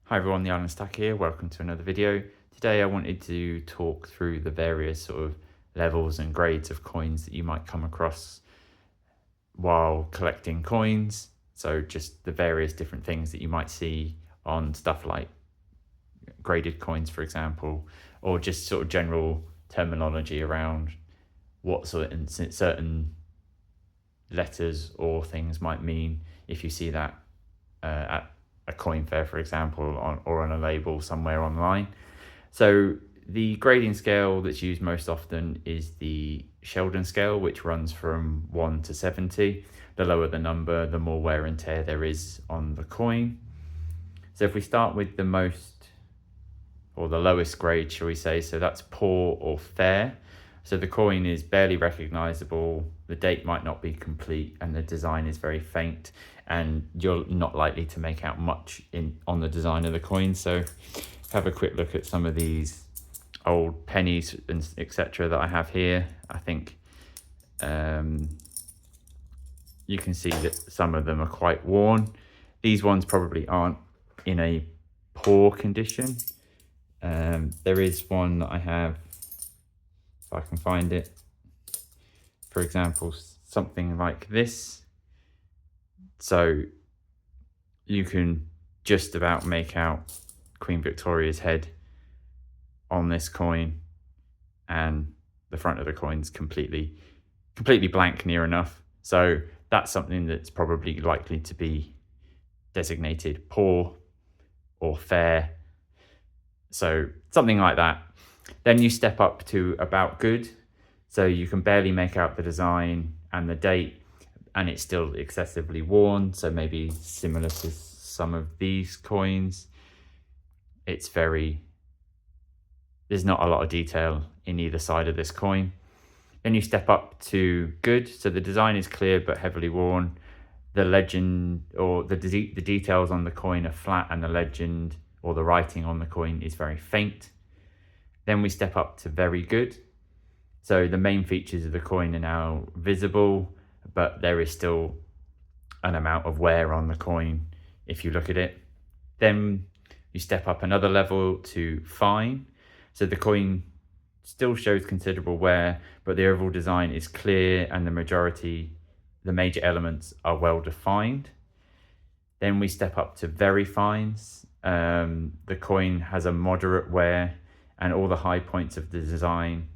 Hi everyone, the Island Stack here. Welcome to another video. Today I wanted to talk through the various sort of levels and grades of coins that you might come across while collecting coins. So just the various different things that you might see on stuff like graded coins, for example, or just sort of general terminology around what sort of certain letters or things might mean if you see that at a coin fair, for example, or on a label somewhere online. So the grading scale that's used most often is the Sheldon scale, which runs from 1 to 70. The lower the number, the more wear and tear there is on the coin. So if we start with the lowest grade, shall we say, so that's poor or fair. So the coin is barely recognizable, the date might not be complete, and the design is very faint, and you're not likely to make out much on the design of the coin. So have a quick look at some of these old pennies and etc. that I have here. I think you can see that some of them are quite worn. These ones probably aren't in a poor condition. There is one that I have, if I can find it, for example, something like this. So you can just about make out Queen Victoria's head on this coin, and the front of the coin's completely blank near enough. So that's something that's probably likely to be designated poor or fair. So something like that. Then you step up to about good. So you can barely make out the design and the date, and it's still excessively worn. So maybe similar to some of these coins. There's not a lot of detail in either side of this coin. Then you step up to good. So the design is clear but heavily worn. The legend or the details on the coin are flat, and the legend or the writing on the coin is very faint. Then we step up to very good. So the main features of the coin are now visible, but there is still an amount of wear on the coin if you look at it. Then you step up another level to fine. So the coin still shows considerable wear, but the overall design is clear and the major elements are well defined. Then we step up to very fines. The coin has a moderate wear, and all the high points of the design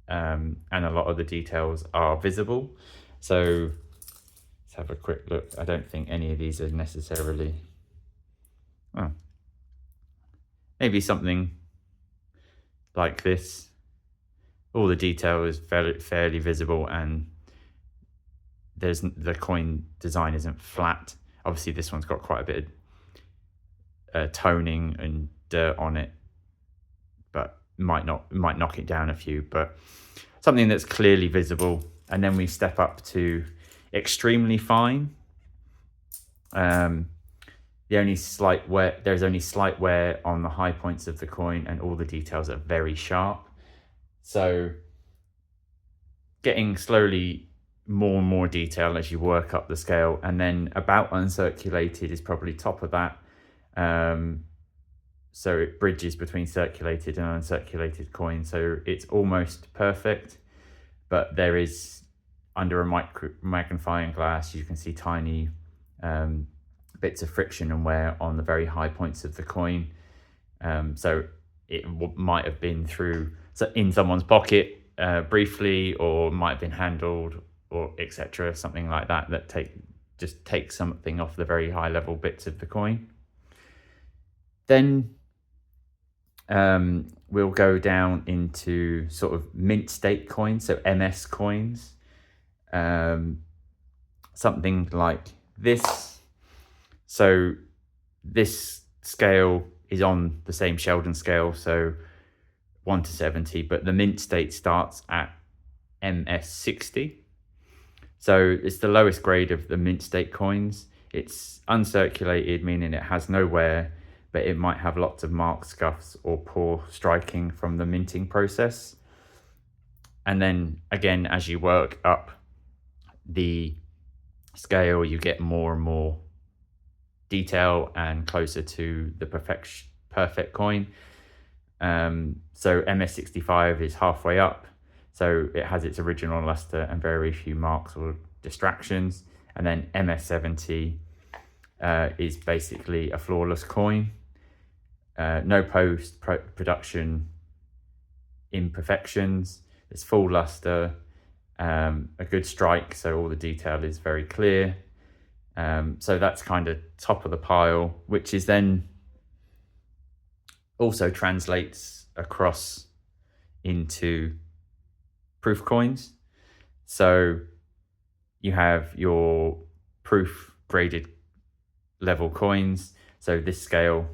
and a lot of the details are visible. So let's have a quick look. I don't think any of these are necessarily... Oh, maybe something like this. All the detail is fairly visible, and the coin design isn't flat. Obviously this one's got quite a bit of toning and dirt on it, but might knock it down a few, but something that's clearly visible. And then we step up to extremely fine. There's only slight wear on the high points of the coin, and all the details are very sharp. So getting slowly more and more detail as you work up the scale. And then about uncirculated is probably top of that. So it bridges between circulated and uncirculated coins. So it's almost perfect, but there is, under a magnifying glass, you can see tiny bits of friction and wear on the very high points of the coin. So it might have been in someone's pocket briefly, or might have been handled, or etc. Something like that just takes something off the very high level bits of the coin. Then we'll go down into sort of mint state coins, so MS coins. Something like this. So this scale is on the same Sheldon scale, so 1 to 70, but the mint state starts at MS 60. So it's the lowest grade of the mint state coins. It's uncirculated, meaning it has no wear, but it might have lots of marks, scuffs, or poor striking from the minting process. And then again, as you work up the scale, you get more and more detail and closer to the perfect coin. So MS65 is halfway up, so it has its original luster and very few marks or distractions. And then MS70 is basically a flawless coin, no production imperfections. It's full luster, a good strike, so all the detail is very clear. So that's kind of top of the pile, which is then also translates across into proof coins. So you have your proof graded level coins. So this scale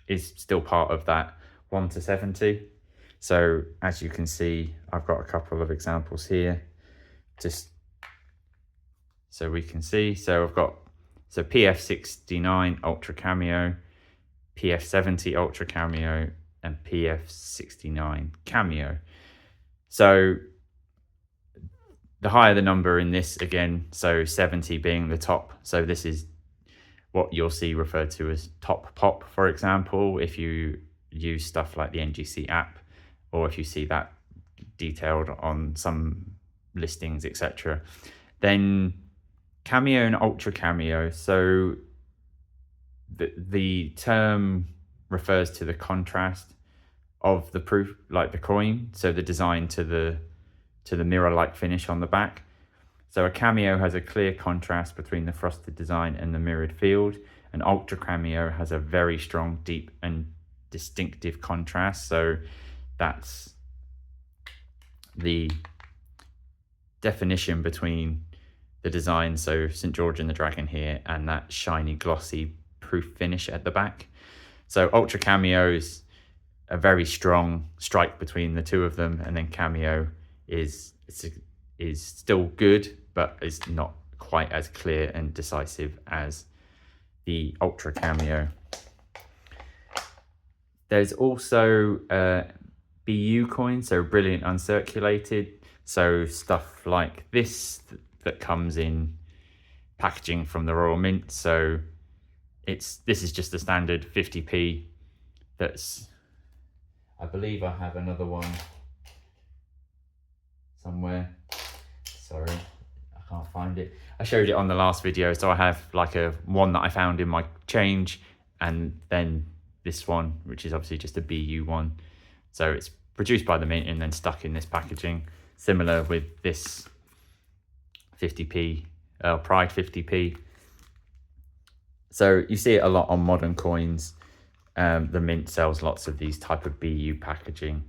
is still part of that 1 to 70. So as you can see, I've got a couple of examples here, just so we can see. So I've got PF69 Ultra Cameo, PF70 Ultra Cameo, and PF69 Cameo. So the higher the number in this, again, so 70 being the top. So this is what you'll see referred to as top pop, for example, if you use stuff like the NGC app, or if you see that detailed on some listings, etc. Then Cameo and Ultra Cameo. So the term refers to the contrast of the proof, like the coin, so the design to the mirror-like finish on the back. So a Cameo has a clear contrast between the frosted design and the mirrored field. An Ultra Cameo has a very strong, deep and distinctive contrast. So that's the definition between the design, so St. George and the Dragon here, and that shiny, glossy proof finish at the back. So Ultra Cameo is a very strong strike between the two of them, and then Cameo is still good, but is not quite as clear and decisive as the Ultra Cameo. There's also BU coins, so brilliant uncirculated. So stuff like this that comes in packaging from the Royal Mint. So this is just a standard 50p. That's, I believe I have another one somewhere. Sorry, I can't find it. I showed it on the last video. So I have like a one that I found in my change, and then this one, which is obviously just a BU one. So it's produced by the Mint and then stuck in this packaging. Similar with this 50p, Pride 50p. So you see it a lot on modern coins. The Mint sells lots of these type of BU packaging.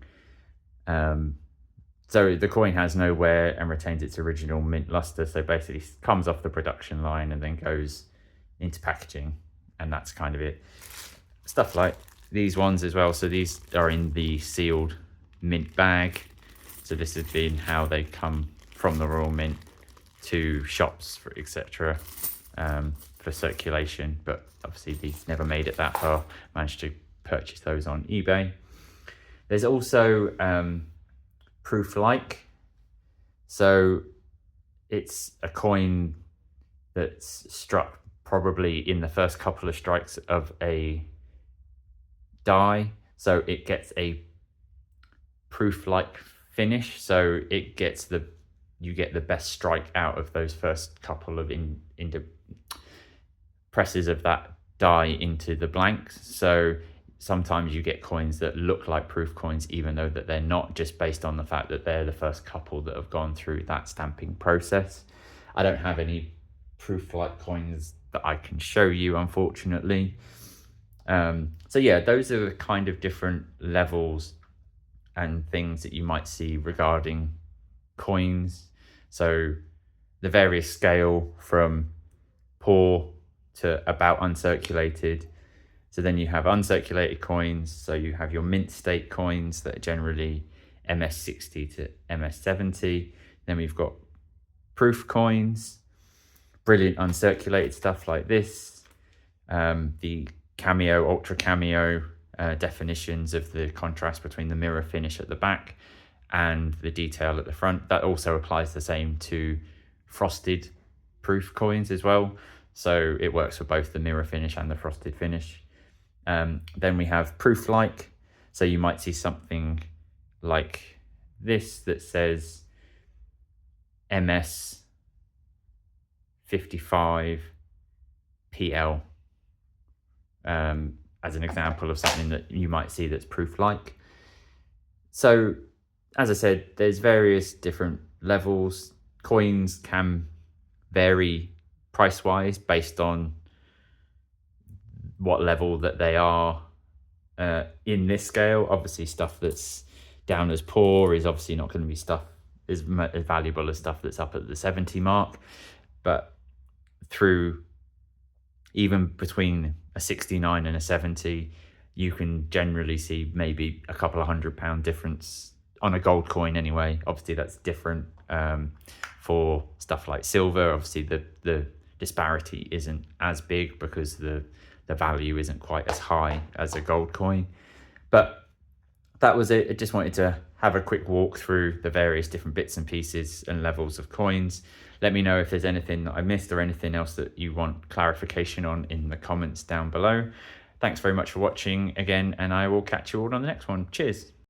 So the coin has no wear and retains its original Mint luster. So basically comes off the production line and then goes into packaging, and that's kind of it. Stuff like these ones as well. So these are in the sealed Mint bag. So this has been how they come from the Royal Mint to shops, for etc. For circulation, but obviously these never made it that far. Managed to purchase those on eBay. There's also proof-like. So it's a coin that's struck probably in the first couple of strikes of a die. So it gets a proof-like finish. So it gets you get the best strike out of those first couple of presses of that die into the blanks. So sometimes you get coins that look like proof coins, even though that they're not, just based on the fact that they're the first couple that have gone through that stamping process. I don't have any proof-like coins that I can show you, unfortunately. So yeah, those are the kind of different levels and things that you might see regarding coins. So the various scale from poor to about uncirculated. So then you have uncirculated coins. So you have your mint state coins that are generally MS60 to MS70. Then we've got proof coins, brilliant uncirculated stuff like this. The Cameo, Ultra Cameo definitions of the contrast between the mirror finish at the back and the detail at the front. That also applies the same to frosted proof coins as well. So it works for both the mirror finish and the frosted finish. Then we have proof like. So you might see something like this that says MS 55 PL, as an example of something that you might see that's proof like. So as I said, there's various different levels. Coins can vary price wise based on what level that they are in this scale. Obviously stuff that's down as poor is obviously not going to be stuff as valuable as stuff that's up at the 70 mark, but through even between a 69 and a 70, you can generally see maybe a couple of £100 difference on a gold coin anyway. Obviously that's different for stuff like silver. Obviously the disparity isn't as big because the value isn't quite as high as a gold coin. But that was it. I just wanted to have a quick walk through the various different bits and pieces and levels of coins. Let me know if there's anything that I missed or anything else that you want clarification on in the comments down below. Thanks very much for watching again, and I will catch you all on the next one. Cheers.